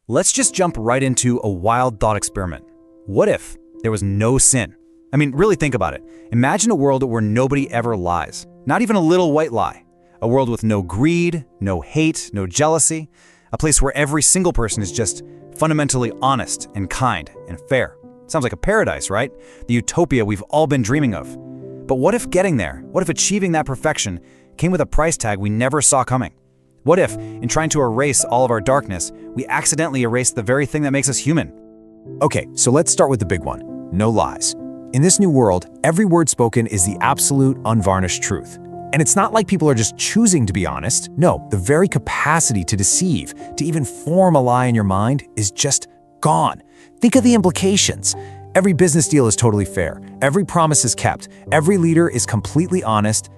Let's just jump right into a wild thought experiment. What if there was no sin? I mean, really think about it. Imagine a world where nobody ever lies, not even a little white lie. A world with no greed, no hate, no jealousy. A place where every single person is just fundamentally honest and kind and fair. Sounds like a paradise, right? The utopia we've all been dreaming of. But what if getting there, what if achieving that perfection came with a price tag we never saw coming? What if, in trying to erase all of our darkness, we accidentally erased the very thing that makes us human? Okay, so let's start with the big one. No lies. In this new world, every word spoken is the absolute, unvarnished truth. And it's not like people are just choosing to be honest. No, the very capacity to deceive, to even form a lie in your mind, is just gone. Think of the implications. Every business deal is totally fair. Every promise is kept. Every leader is completely honest.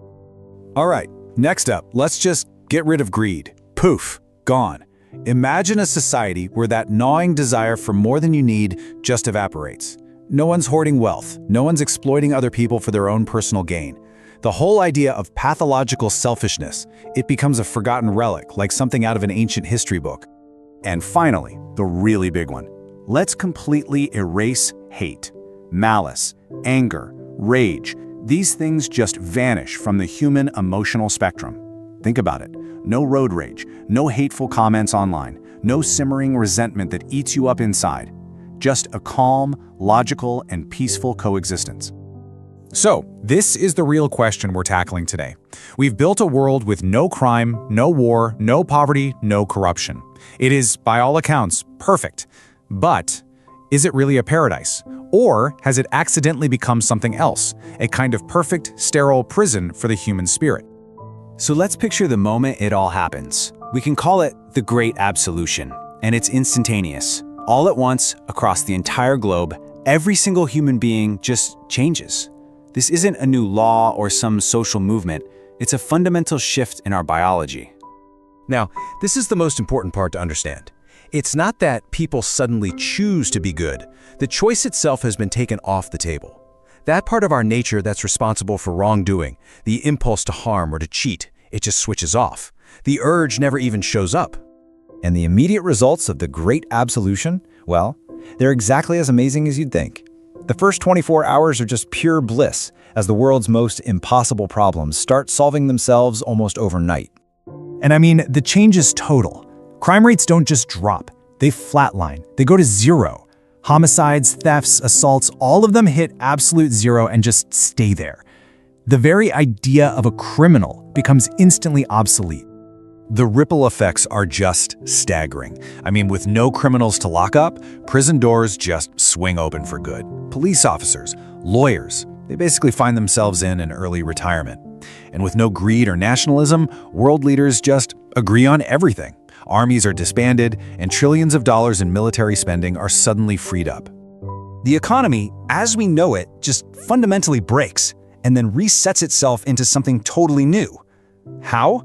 All right, next up, let's just get rid of greed. Poof, gone. Imagine a society where that gnawing desire for more than you need just evaporates. No one's hoarding wealth. No one's exploiting other people for their own personal gain. The whole idea of pathological selfishness, it becomes a forgotten relic, like something out of an ancient history book. And finally, the really big one. Let's completely erase hate, malice, anger, rage. These things just vanish from the human emotional spectrum. Think about it. No road rage, no hateful comments online, no simmering resentment that eats you up inside. Just a calm, logical, and peaceful coexistence. So, this is the real question we're tackling today. We've built a world with no crime, no war, no poverty, no corruption. It is, by all accounts, perfect. But is it really a paradise? Or has it accidentally become something else, a kind of perfect, sterile prison for the human spirit? So let's picture the moment it all happens. We can call it the Great Absolution, and it's instantaneous. All at once, across the entire globe, every single human being just changes. This isn't a new law or some social movement. It's a fundamental shift in our biology. Now, this is the most important part to understand. It's not that people suddenly choose to be good. The choice itself has been taken off the table. That part of our nature that's responsible for wrongdoing, the impulse to harm or to cheat, it just switches off. The urge never even shows up. And the immediate results of the Great Absolution, well, they're exactly as amazing as you'd think. The first 24 hours are just pure bliss, as the world's most impossible problems start solving themselves almost overnight. And I mean, the change is total. Crime rates don't just drop, they flatline, they go to zero. Homicides, thefts, assaults, all of them hit absolute zero and just stay there. The very idea of a criminal becomes instantly obsolete. The ripple effects are just staggering. I mean, with no criminals to lock up, prison doors just swing open for good. Police officers, lawyers, they basically find themselves in an early retirement. And with no greed or nationalism, world leaders just agree on everything. Armies are disbanded, and trillions of dollars in military spending are suddenly freed up. The economy, as we know it, just fundamentally breaks and then resets itself into something totally new. How?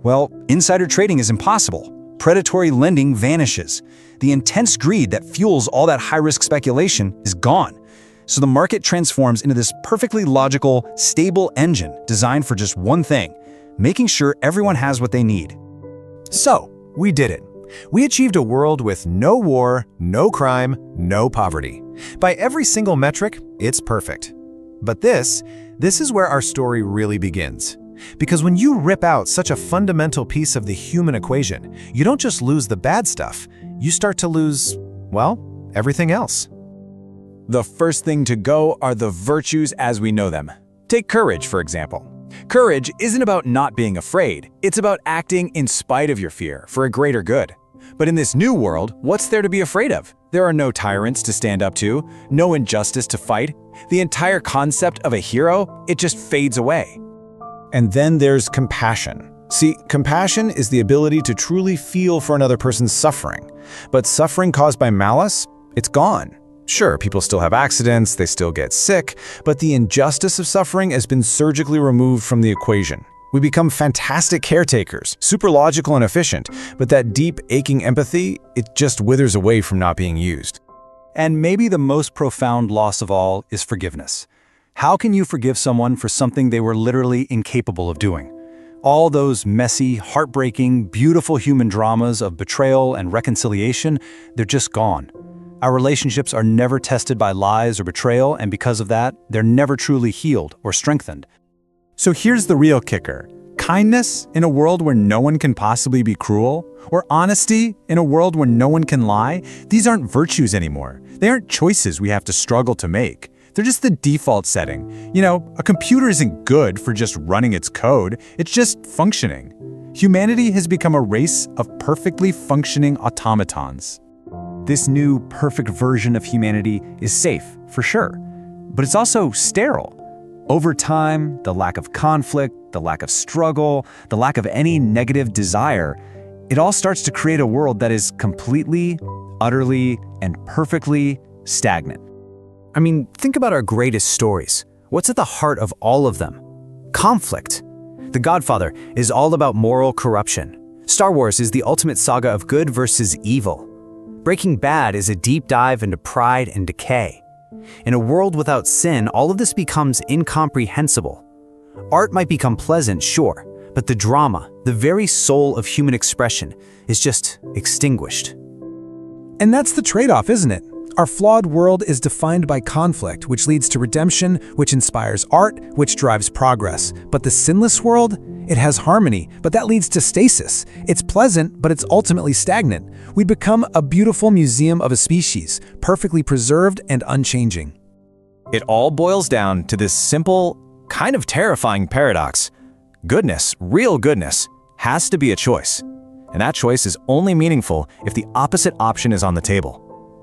Well, insider trading is impossible. Predatory lending vanishes. The intense greed that fuels all that high-risk speculation is gone. So the market transforms into this perfectly logical, stable engine designed for just one thing, making sure everyone has what they need. So, we did it. We achieved a world with no war, no crime, no poverty. By every single metric, it's perfect. But this is where our story really begins. Because when you rip out such a fundamental piece of the human equation, you don't just lose the bad stuff, you start to lose, well, everything else. The first thing to go are the virtues as we know them. Take courage, for example. Courage isn't about not being afraid. It's about acting in spite of your fear for a greater good. But in this new world, what's there to be afraid of? There are no tyrants to stand up to, no injustice to fight. The entire concept of a hero, it just fades away. And then there's compassion. See, compassion is the ability to truly feel for another person's suffering. But suffering caused by malice, it's gone. Sure, people still have accidents, they still get sick, but the injustice of suffering has been surgically removed from the equation. We become fantastic caretakers, super logical and efficient, but that deep, aching empathy, it just withers away from not being used. And maybe the most profound loss of all is forgiveness. How can you forgive someone for something they were literally incapable of doing? All those messy, heartbreaking, beautiful human dramas of betrayal and reconciliation, they're just gone. Our relationships are never tested by lies or betrayal, and because of that, they're never truly healed or strengthened. So here's the real kicker. Kindness in a world where no one can possibly be cruel, or honesty in a world where no one can lie, these aren't virtues anymore. They aren't choices we have to struggle to make. They're just the default setting. You know, a computer isn't good for just running its code, it's just functioning. Humanity has become a race of perfectly functioning automatons. This new, perfect version of humanity is safe, for sure, but it's also sterile. Over time, the lack of conflict, the lack of struggle, the lack of any negative desire, it all starts to create a world that is completely, utterly, and perfectly stagnant. I mean, think about our greatest stories. What's at the heart of all of them? Conflict. The Godfather is all about moral corruption. Star Wars is the ultimate saga of good versus evil. Breaking Bad is a deep dive into pride and decay. In a world without sin, all of this becomes incomprehensible. Art might become pleasant, sure, but the drama, the very soul of human expression, is just extinguished. And that's the trade-off, isn't it? Our flawed world is defined by conflict, which leads to redemption, which inspires art, which drives progress. But the sinless world? It has harmony, but that leads to stasis. It's pleasant, but it's ultimately stagnant. We become a beautiful museum of a species, perfectly preserved and unchanging. It all boils down to this simple, kind of terrifying paradox. Goodness, real goodness, has to be a choice. And that choice is only meaningful if the opposite option is on the table.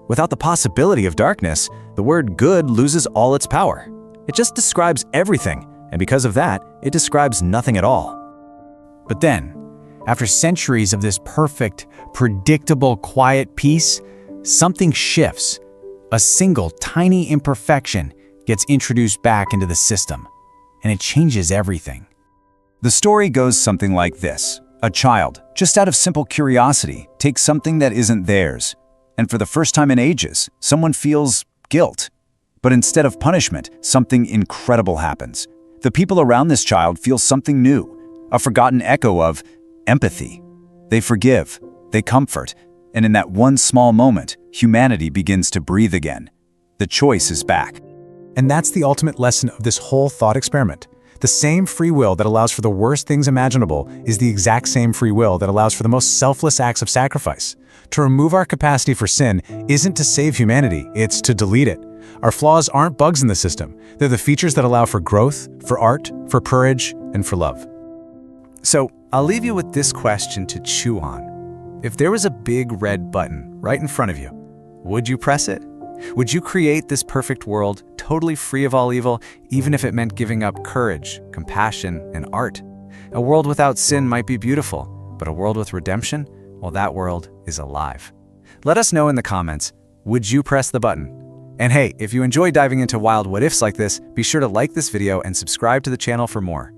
Without the possibility of darkness, the word good loses all its power. It just describes everything, and because of that, it describes nothing at all. But then, after centuries of this perfect, predictable, quiet peace, something shifts. A single tiny imperfection gets introduced back into the system, and it changes everything. The story goes something like this. A child, just out of simple curiosity, takes something that isn't theirs. And for the first time in ages, someone feels guilt. But instead of punishment, something incredible happens. The people around this child feel something new, a forgotten echo of empathy. They forgive, they comfort, and in that one small moment, humanity begins to breathe again. The choice is back. And that's the ultimate lesson of this whole thought experiment. The same free will that allows for the worst things imaginable is the exact same free will that allows for the most selfless acts of sacrifice. To remove our capacity for sin isn't to save humanity, it's to delete it. Our flaws aren't bugs in the system. They're the features that allow for growth, for art, for courage, and for love. So, I'll leave you with this question to chew on. If there was a big red button right in front of you, would you press it? Would you create this perfect world, totally free of all evil, even if it meant giving up courage, compassion, and art? A world without sin might be beautiful, but a world with redemption? Well, that world is alive. Let us know in the comments, would you press the button? And hey, if you enjoy diving into wild what-ifs like this, be sure to like this video and subscribe to the channel for more.